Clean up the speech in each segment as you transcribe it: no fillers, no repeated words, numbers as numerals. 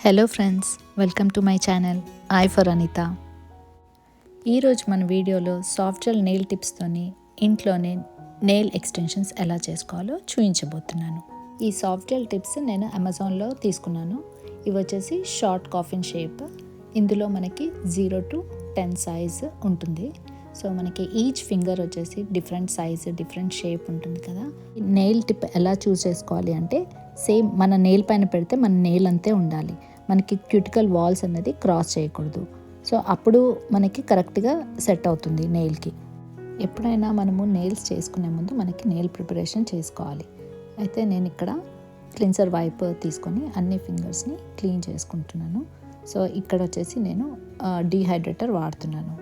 Hello friends, welcome to my channel I for Anitha. ఈరోజు మన వీడియోలో సాఫ్ట్ జెల్ నెయిల్ టిప్స్తోని ఇంట్లోనే నెయిల్ ఎక్స్టెన్షన్స్ ఎలా చేసుకోవాలో చూపించబోతున్నాను. ఈ సాఫ్ట్ జెల్ టిప్స్ నేను అమెజాన్లో తీసుకున్నాను. ఇవి వచ్చేసి షార్ట్ కాఫిన్ షేప్. ఇందులో మనకి 0 to 10 సైజ్ ఉంటుంది. సో మనకి ఈచ్ ఫింగర్ వచ్చేసి డిఫరెంట్ సైజ్, డిఫరెంట్ షేప్ ఉంటుంది కదా. నెయిల్ టిప్ ఎలా చూస్ చేసుకోవాలి అంటే సేమ్ మన నెయిల్ పైన పెడితే మన నెయిల్ అంతే ఉండాలి. మనకి క్యూటికల్ వాల్స్ అనేది క్రాస్ చేయకూడదు. సో అప్పుడు మనకి కరెక్ట్గా సెట్ అవుతుంది నెయిల్కి. ఎప్పుడైనా మనము నెయిల్స్ చేసుకునే ముందు మనకి నెయిల్ ప్రిపరేషన్ చేసుకోవాలి. అయితే నేను ఇక్కడ క్లిన్సర్ వైప్ తీసుకొని అన్ని ఫింగర్స్ని క్లీన్ చేసుకుంటున్నాను. సో ఇక్కడ వచ్చేసి నేను డీహైడ్రేటర్ వాడుతున్నాను.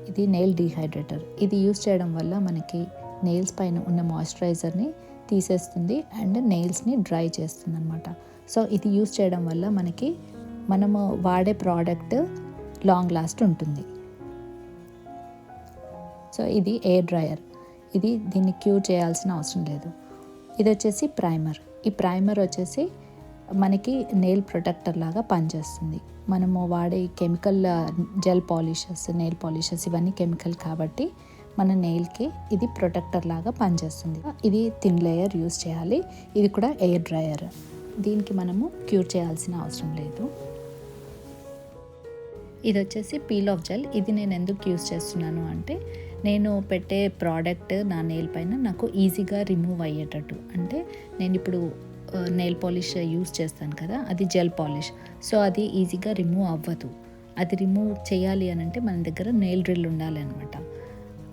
ఇది నెయిల్ డీహైడ్రేటర్. ఇది యూస్ చేయడం వల్ల మనకి నెయిల్స్ పైన ఉన్న మాయిశ్చరైజర్ని తీసేస్తుంది అండ్ నెయిల్స్ని డ్రై చేస్తుంది అనమాట. సో ఇది యూస్ చేయడం వల్ల మనము వాడే ప్రోడక్ట్ లాంగ్ లాస్ట్ ఉంటుంది. సో ఇది ఎయిర్ డ్రయర్. దీన్ని క్యూర్ చేయాల్సిన అవసరం లేదు. ఇది వచ్చేసి ప్రైమర్. ఈ ప్రైమర్ వచ్చేసి మనకి నెయిల్ ప్రొటెక్టర్ లాగా పనిచేస్తుంది. మనము వాడే chemical gel polishes, nail polishes ఇవన్నీ కెమికల్ కాబట్టి మన నెయిల్కి ఇది ప్రొటెక్టర్ లాగా పనిచేస్తుంది. ఇది థిన్ లేయర్ యూస్ చేయాలి. ఇది కూడా ఎయిర్ డ్రయర్. దీనికి మనము క్యూర్ చేయాల్సిన అవసరం లేదు. ఇది వచ్చేసి పీల్ ఆఫ్ జెల్. ఇది నేను ఎందుకు యూస్ చేస్తున్నాను అంటే నేను పెట్టే ప్రోడక్ట్ నా నెయిల్ పైన నాకు ఈజీగా రిమూవ్ అయ్యేటట్టు. అంటే నేను ఇప్పుడు నెయిల్ పాలిష్ యూస్ చేస్తాను కదా, అది జెల్ పాలిష్. సో అది ఈజీగా రిమూవ్ అవ్వదు. అది రిమూవ్ చేయాలి అని అంటే మన దగ్గర నెయిల్ డ్రిల్ ఉండాలి అనమాట.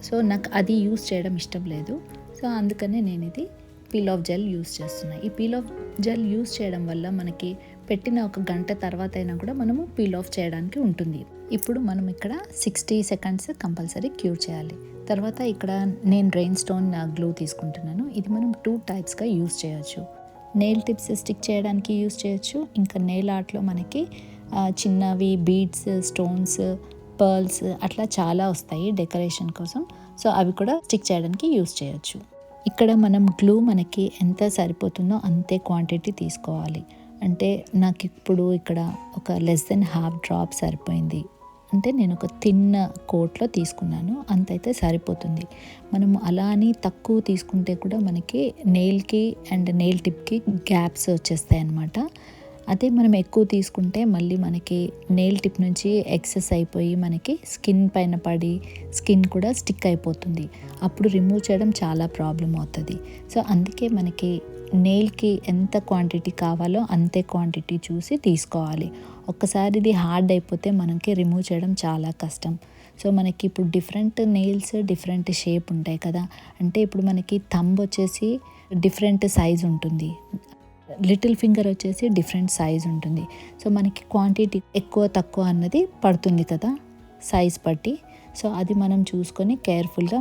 సో నాకు అది యూస్ చేయడం ఇష్టం లేదు. సో అందుకనే నేను ఇది పీల్ ఆఫ్ జెల్ యూస్ చేస్తున్నాను. ఈ పీల్ ఆఫ్ జెల్ యూస్ చేయడం వల్ల మనకి పెట్టిన 1 గంట తర్వాత అయినా కూడా మనము పీల్ ఆఫ్ చేయడానికి ఉంటుంది. ఇప్పుడు మనం ఇక్కడ 60 సెకండ్స్ కంపల్సరీ క్యూర్ చేయాలి. తర్వాత ఇక్కడ నేను రెయిన్ స్టోన్ గ్లూ తీసుకుంటున్నాను. ఇది మనం 2 టైప్స్గా యూస్ చేయొచ్చు. నెయిల్ టిప్స్ స్టిక్ చేయడానికి యూస్ చేయొచ్చు. ఇంకా నెయిల్ ఆర్ట్లో మనకి చిన్నవి బీడ్స్, స్టోన్స్, పర్ల్స్ అట్లా చాలా వస్తాయి డెకరేషన్ కోసం. సో అవి కూడా స్టిక్ చేయడానికి యూస్ చేయొచ్చు. ఇక్కడ మనం గ్లూ మనకి ఎంత సరిపోతుందో అంతే క్వాంటిటీ తీసుకోవాలి. అంటే నాకు ఇప్పుడు ఇక్కడ ఒక లెస్ దెన్ ½ డ్రాప్ సరిపోయింది. అంటే నేను ఒక థిన్ కోట్లో తీసుకున్నాను. అంతైతే సరిపోతుంది. మనం అలా అని తక్కువ తీసుకుంటే కూడా మనకి నెయిల్కి అండ్ నెయిల్ టిప్కి గ్యాప్స్ వచ్చేస్తాయి అన్నమాట. అదే మనం ఎక్కువ తీసుకుంటే మళ్ళీ మనకి నెయిల్ టిప్ నుంచి ఎక్సెస్ అయిపోయి మనకి స్కిన్ పైన పడి స్కిన్ కూడా స్టిక్ అయిపోతుంది. అప్పుడు రిమూవ్ చేయడం చాలా ప్రాబ్లం అవుతుంది. సో అందుకే మనకి నెయిల్కి ఎంత క్వాంటిటీ కావాలో అంతే క్వాంటిటీ చూసి తీసుకోవాలి. ఒక్కసారి ఇది హార్డ్ అయిపోతే మనకి రిమూవ్ చేయడం చాలా కష్టం. సో మనకి ఇప్పుడు డిఫరెంట్ నెయిల్స్ డిఫరెంట్ షేప్ ఉంటాయి కదా. అంటే ఇప్పుడు మనకి థంబ్ వచ్చేసి డిఫరెంట్ సైజ్ ఉంటుంది, లిటిల్ ఫింగర్ వచ్చేసి డిఫరెంట్ సైజ్ ఉంటుంది. సో మనకి క్వాంటిటీ ఎక్కువ తక్కువ అన్నది పడుతుంది కదా సైజ్ బట్టి. సో అది మనం చూసుకొని కేర్ఫుల్గా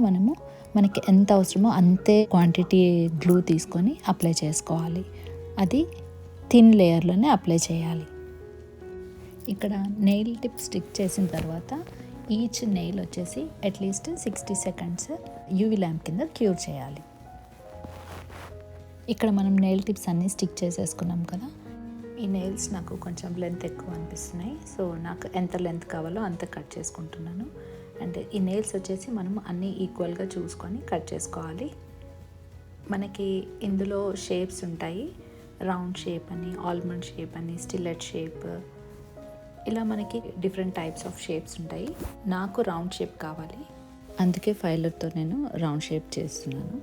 మనకి ఎంత అవసరమో అంతే క్వాంటిటీ గ్లూ తీసుకొని అప్లై చేసుకోవాలి. అది థిన్ లేయర్లోనే అప్లై చేయాలి. ఇక్కడ నెయిల్ టిప్ స్టిక్ చేసిన తర్వాత ఈచ్ నెయిల్ వచ్చేసి అట్లీస్ట్ 60 సెకండ్స్ యూవీ ల్యాంప్ కింద క్యూర్ చేయాలి. ఇక్కడ మనం నెయిల్ టిప్స్ అన్నీ స్టిక్ చేసేసుకున్నాం కదా. ఈ నెయిల్స్ నాకు కొంచెం లెంత్ ఎక్కువ అనిపిస్తున్నాయి. సో నాకు ఎంత లెంత్ కావాలో అంత కట్ చేసుకుంటున్నాను. అండ్ ఈ నెయిల్స్ వచ్చేసి మనం అన్నీ ఈక్వల్గా చూసుకొని కట్ చేసుకోవాలి. మనకి ఇందులో షేప్స్ ఉంటాయి. రౌండ్ షేప్ అని, ఆల్మండ్ షేప్ అని, స్టిల్లెట్ షేప్, ఇలా మనకి డిఫరెంట్ టైప్స్ ఆఫ్ షేప్స్ ఉంటాయి. నాకు రౌండ్ షేప్ కావాలి, అందుకే ఫైలర్తో నేను రౌండ్ షేప్ చేస్తున్నాను.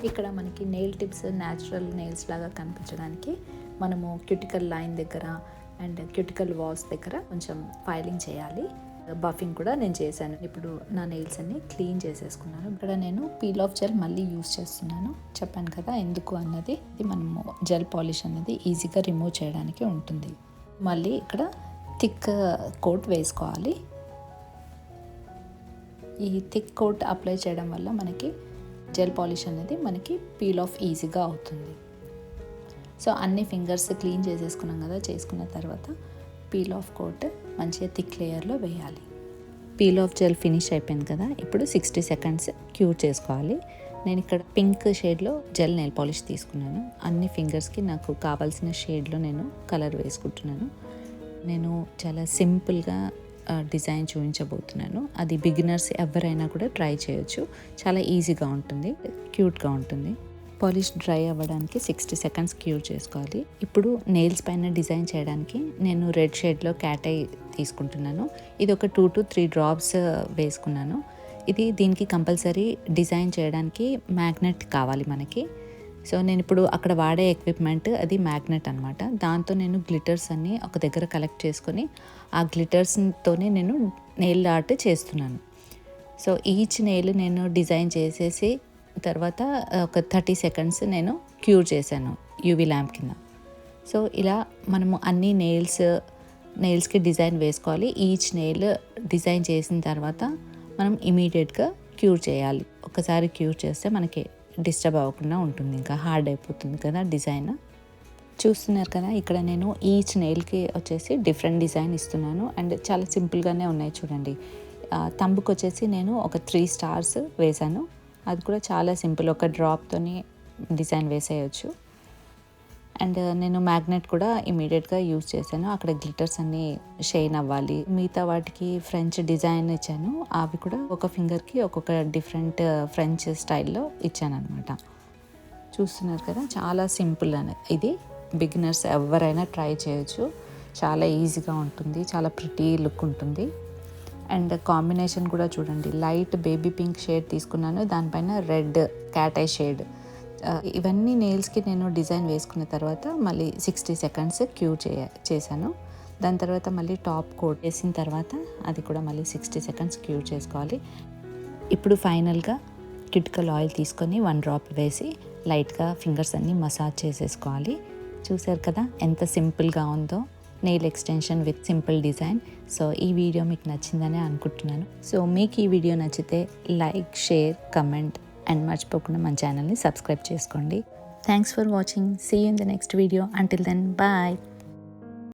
ఇక్కడ మనకి నెయిల్ టిప్స్ న్యాచురల్ నెయిల్స్ లాగా కనిపించడానికి మనము క్యూటికల్ లైన్ దగ్గర అండ్ క్యూటికల్ వాల్స్ దగ్గర కొంచెం ఫైలింగ్ చేయాలి. బఫింగ్ కూడా నేను చేశాను. ఇప్పుడు నా నెయిల్స్ అన్ని క్లీన్ చేసేసుకున్నాను. ఇక్కడ నేను పీల్ ఆఫ్ జెల్ మళ్ళీ యూస్ చేస్తున్నాను. చెప్పాను కదా ఎందుకు అన్నది. ఇది మనము జెల్ పాలిష్ అనేది ఈజీగా రిమూవ్ చేయడానికి ఉంటుంది. మళ్ళీ ఇక్కడ థిక్ కోట్ వేసుకోవాలి. ఈ థిక్ కోట్ అప్లై చేయడం వల్ల మనకి జెల్ పాలిష్ అనేది మనకి పీల్ ఆఫ్ ఈజీగా అవుతుంది. సో అన్ని ఫింగర్స్ క్లీన్ చేసేసుకున్నాం కదా. చేసుకున్న తర్వాత పీల్ ఆఫ్ కోట్ మంచిగా థిక్ లేయర్లో వేయాలి. పీల్ ఆఫ్ జెల్ ఫినిష్ అయిపోయింది కదా. ఇప్పుడు 60 సెకండ్స్ క్యూర్ చేసుకోవాలి. నేను ఇక్కడ పింక్ షేడ్లో జెల్ నెయిల్ పాలిష్ తీసుకున్నాను. అన్ని ఫింగర్స్కి నాకు కావాల్సిన షేడ్లో నేను కలర్ వేసుకుంటున్నాను. నేను చాలా సింపుల్గా డిజైన్ చూపించబోతున్నాను. అది బిగినర్స్ ఎవరైనా కూడా ట్రై చేయొచ్చు. చాలా ఈజీగా ఉంటుంది, క్యూట్గా ఉంటుంది. పాలిష్ డ్రై అవ్వడానికి 60 సెకండ్స్ క్యూర్ చేసుకోవాలి. ఇప్పుడు నెయిల్స్ పైన డిజైన్ చేయడానికి నేను రెడ్ షేడ్లో క్యాట్ ఐ తీసుకుంటున్నాను. ఇది ఒక 2 to 3 డ్రాప్స్ వేసుకున్నాను. దీనికి కంపల్సరీ డిజైన్ చేయడానికి మ్యాగ్నెట్ కావాలి మనకి. సో నేను ఇప్పుడు అక్కడ వాడే ఎక్విప్మెంట్ అది మ్యాగ్నెట్ అనమాట. దాంతో నేను గ్లిటర్స్ అన్నీ ఒక దగ్గర కలెక్ట్ చేసుకొని ఆ గ్లిటర్స్తోనే నేను నెయిల్ ఆర్ట్ చేస్తున్నాను. సో ఈచ్ నెయిల్ నేను డిజైన్ చేసేసి తర్వాత ఒక 30 సెకండ్స్ నేను క్యూర్ చేశాను యూవీ ల్యాంప్ కింద. సో ఇలా మనము అన్ని నెయిల్స్కి డిజైన్ వేసుకోవాలి. ఈచ్ నెయిల్ డిజైన్ చేసిన తర్వాత మనం ఇమీడియట్గా క్యూర్ చేయాలి. ఒకసారి క్యూర్ చేస్తే మనకి డిస్టర్బ్ అవ్వకుండా ఉంటుంది, ఇంకా హార్డ్ అయిపోతుంది కదా డిజైన్. చూస్తున్నారు కదా, ఇక్కడ నేను ఈచ్ నెయిల్కి వచ్చేసి డిఫరెంట్ డిజైన్ ఇస్తున్నాను. అండ్ చాలా సింపుల్గానే ఉన్నాయి చూడండి. తంబుకి వచ్చేసి నేను ఒక 3 స్టార్స్ వేశాను. అది కూడా చాలా సింపుల్, ఒక డ్రాప్తోని డిజైన్ వేసేయచ్చు. అండ్ నేను మ్యాగ్నెట్ కూడా ఇమీడియట్గా యూజ్ చేశాను. అక్కడ గ్లిటర్స్ అన్నీ షైన్ అవ్వాలి. మిగతా వాటికి ఫ్రెంచ్ డిజైన్ ఇచ్చాను. అవి కూడా ఒక ఫింగర్కి ఒక్కొక్క డిఫరెంట్ ఫ్రెంచ్ స్టైల్లో ఇచ్చాను అనమాట. చూస్తున్నారు కదా, చాలా సింపుల్ ఇది బిగినర్స్ ఎవరైనా ట్రై చేయొచ్చు. చాలా ఈజీగా ఉంటుంది, చాలా ప్రిటీ లుక్ ఉంటుంది. అండ్ కాంబినేషన్ కూడా చూడండి, లైట్ బేబీ పింక్ షేడ్ తీసుకున్నాను, దానిపైన రెడ్ క్యాట్ ఐ షేడ్. ఇవన్నీ నెయిల్స్కి నేను డిజైన్ వేసుకున్న తర్వాత మళ్ళీ 60 సెకండ్స్ క్యూర్ చేశాను. దాని తర్వాత మళ్ళీ టాప్ కోట్ వేసిన తర్వాత అది కూడా మళ్ళీ 60 సెకండ్స్ క్యూర్ చేసుకోవాలి. ఇప్పుడు ఫైనల్గా కిటికల్ ఆయిల్ తీసుకొని 1 డ్రాప్ వేసి లైట్గా ఫింగర్స్ అన్నీ మసాజ్ చేసేసుకోవాలి. చూసారు కదా ఎంత సింపుల్గా ఉందో nail extension with simple design. So ఈ వీడియో మీకు నచ్చిందనే అనుకుంటున్నాను. సో మీకు ఈ వీడియో నచ్చితే లైక్, షేర్, కమెంట్ అండ్ మర్చిపోకుండా మన ఛానల్ని సబ్స్క్రైబ్ చేసుకోండి. Thanks for watching. See you in the next video. Until then bye.